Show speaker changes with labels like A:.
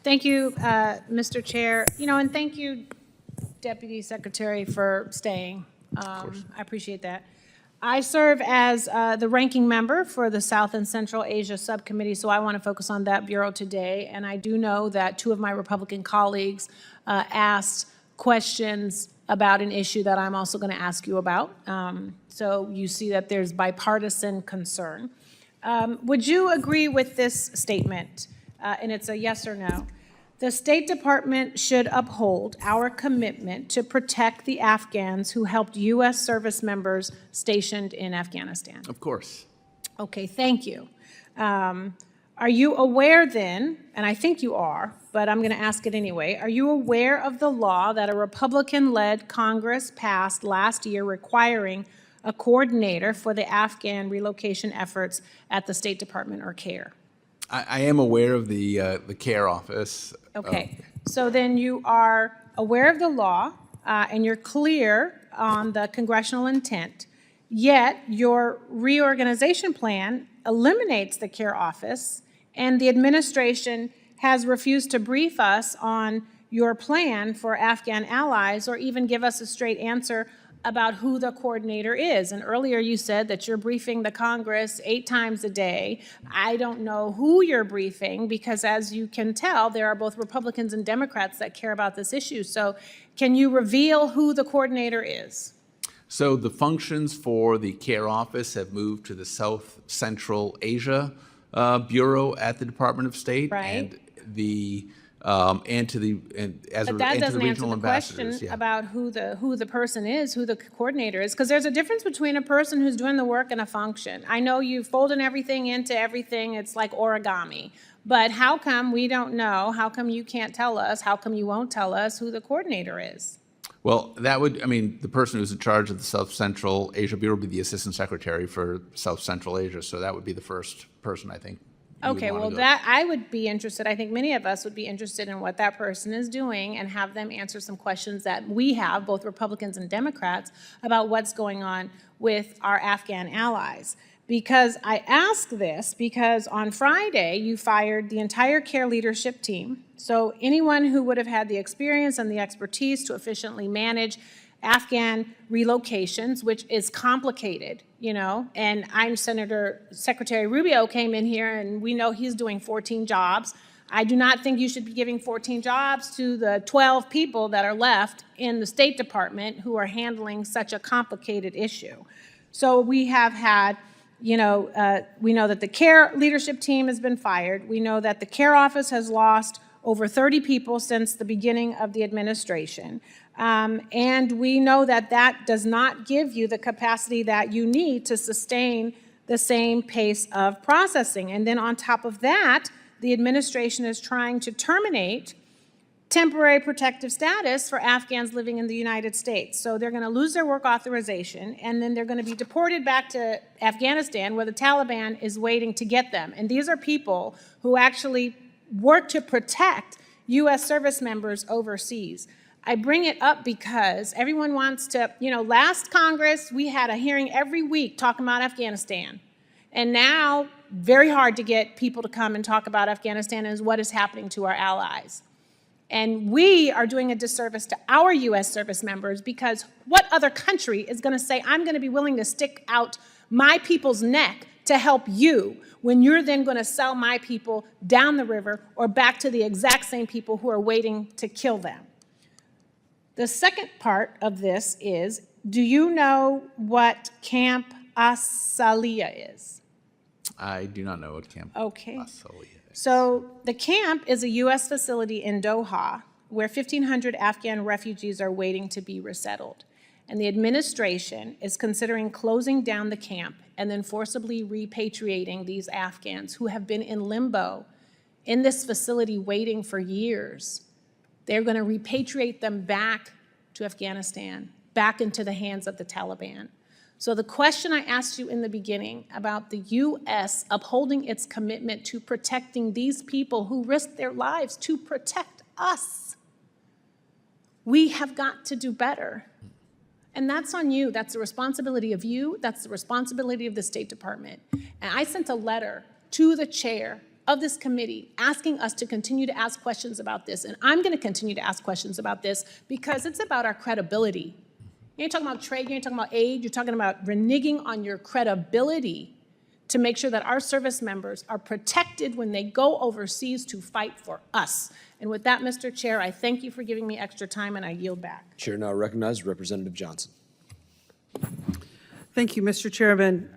A: Thank you, Mr. Chair. And thank you, Deputy Secretary, for staying. I appreciate that. I serve as the ranking member for the South and Central Asia Subcommittee, so I want to focus on that bureau today. And I do know that two of my Republican colleagues asked questions about an issue that I'm also going to ask you about. So you see that there's bipartisan concern. Would you agree with this statement? And it's a yes or no. The State Department should uphold our commitment to protect the Afghans who helped U.S. service members stationed in Afghanistan.
B: Of course.
A: Okay, thank you. Are you aware then, and I think you are, but I'm going to ask it anyway, are you aware of the law that a Republican-led Congress passed last year requiring a coordinator for the Afghan relocation efforts at the State Department or CARE?
B: I am aware of the CARE office.
A: Okay, so then you are aware of the law and you're clear on the congressional intent, yet your reorganization plan eliminates the CARE office and the administration has refused to brief us on your plan for Afghan allies or even give us a straight answer about who the coordinator is. And earlier you said that you're briefing the Congress 8 times a day. I don't know who you're briefing because, as you can tell, there are both Republicans and Democrats that care about this issue. So can you reveal who the coordinator is?
B: So the functions for the CARE office have moved to the South Central Asia Bureau at the Department of State.
A: Right.
B: And the and to the regional ambassadors.
A: Yeah. About who the person is, who the coordinator is, because there's a difference between a person who's doing the work and a function. I know you folding everything into everything, it's like origami, but how come we don't know? How come you can't tell us? How come you won't tell us who the coordinator is?
B: Well, the person who's in charge of the South Central Asia Bureau would be the Assistant Secretary for South Central Asia, so that would be the first person, I think.
A: Okay, well, that I would be interested. I think many of us would be interested in what that person is doing and have them answer some questions that we have, both Republicans and Democrats, about what's going on with our Afghan allies. Because I ask this because on Friday you fired the entire CARE leadership team. So anyone who would have had the experience and the expertise to efficiently manage Afghan relocations, which is complicated, and Secretary Rubio came in here and we know he's doing 14 jobs. I do not think you should be giving 14 jobs to the 12 people that are left in the State Department who are handling such a complicated issue. So we have had, we know that the CARE leadership team has been fired. We know that the CARE office has lost over 30 people since the beginning of the administration. And we know that that does not give you the capacity that you need to sustain the same pace of processing. And then on top of that, the administration is trying to terminate temporary protective status for Afghans living in the United States. So they're going to lose their work authorization, and then they're going to be deported back to Afghanistan, where the Taliban is waiting to get them. And these are people who actually work to protect U.S. service members overseas. I bring it up because everyone wants to, last Congress, we had a hearing every week talking about Afghanistan. And now, very hard to get people to come and talk about Afghanistan and what is happening to our allies. And we are doing a disservice to our U.S. service members because what other country is going to say, I'm going to be willing to stick out my people's neck to help you when you're then going to sell my people down the river or back to the exact same people who are waiting to kill them? The second part of this is, do you know what Camp Asaliya is?
B: I do not know what Camp
A: Asaliya
B: is.
A: So the camp is a U.S. facility in Doha where 1,500 Afghan refugees are waiting to be resettled. And the administration is considering closing down the camp and then forcibly repatriating these Afghans who have been in limbo in this facility waiting for years. They're going to repatriate them back to Afghanistan, back into the hands of the Taliban. So the question I asked you in the beginning about the U.S. upholding its commitment to protecting these people who risked their lives to protect us, we have got to do better. And that's on you. That's the responsibility of you. That's the responsibility of the State Department. And I sent a letter to the chair of this committee asking us to continue to ask questions about this, and I'm going to continue to ask questions about this because it's about our credibility. You ain't talking about trade, you ain't talking about aid, you're talking about reneging on your credibility to make sure that our service members are protected when they go overseas to fight for us. And with that, Mr. Chair, I thank you for giving me extra time, and I yield back.
C: Chair now recognizes Representative Johnson.
D: Thank you, Mr. Chairman.